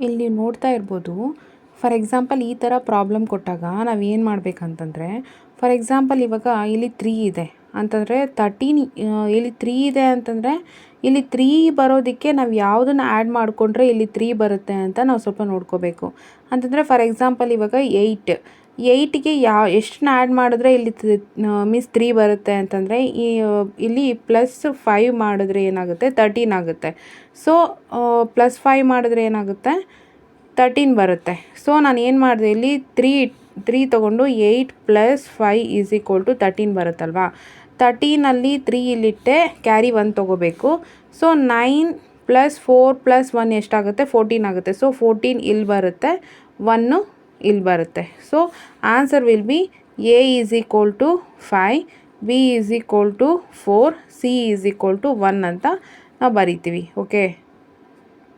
ಇಲ್ಲಿ ನೋಡ್ತಾ ಇರ್ಬೋದು. ಫಾರ್ ಎಕ್ಸಾಂಪಲ್ ಈ ಥರ ಪ್ರಾಬ್ಲಮ್ ಕೊಟ್ಟಾಗ ನಾವು ಏನು ಮಾಡಬೇಕಂತಂದರೆ, ಫಾರ್ ಎಕ್ಸಾಂಪಲ್ ಇವಾಗ ಇಲ್ಲಿ 3 ಇದೆ ಅಂತಂದರೆ 13 ಇಲ್ಲಿ 3 ಇದೆ ಅಂತಂದರೆ ಇಲ್ಲಿ 3 ಬರೋದಕ್ಕೆ ನಾವು ಯಾವುದನ್ನು ಆ್ಯಡ್ ಮಾಡಿಕೊಂಡ್ರೆ ಇಲ್ಲಿ 3 ಬರುತ್ತೆ ಅಂತ ನಾವು ಸ್ವಲ್ಪ ನೋಡ್ಕೋಬೇಕು. ಅಂತಂದರೆ ಫಾರ್ ಎಕ್ಸಾಂಪಲ್ ಇವಾಗ 8ಗೆ ಎಷ್ಟನ್ನ ಆ್ಯಡ್ ಮಾಡಿದ್ರೆ ಇಲ್ಲಿ ಮೀನ್ಸ್ 3 ಬರುತ್ತೆ ಅಂತಂದರೆ ಇಲ್ಲಿ +5 ಮಾಡಿದ್ರೆ ಏನಾಗುತ್ತೆ 13 ಆಗುತ್ತೆ. ಸೊ +5 ಮಾಡಿದ್ರೆ ಏನಾಗುತ್ತೆ 13 ಬರುತ್ತೆ. ಸೊ ನಾನು ಏನು ಮಾಡಿದೆ ಇಲ್ಲಿ 3 ತೊಗೊಂಡು 8 + 5 = 13 ಬರುತ್ತಲ್ವಾ. 13ಅಲ್ಲಿ 3 ಇಲ್ಲಿಟ್ಟೆ, ಕ್ಯಾರಿ 1 ತೊಗೋಬೇಕು. ಸೊ 9 + 4 + 1 ಎಷ್ಟಾಗುತ್ತೆ 14 ಆಗುತ್ತೆ. ಸೊ 14 ಇಲ್ಲಿ ಬರುತ್ತೆ, 1 ಇಲ್ಲಿ ಬರುತ್ತೆ. So answer will be A = 5, B = 4, C = 1 ಅಂತ ನಾವು ಬರಿತೀವಿ. ಓಕೆ.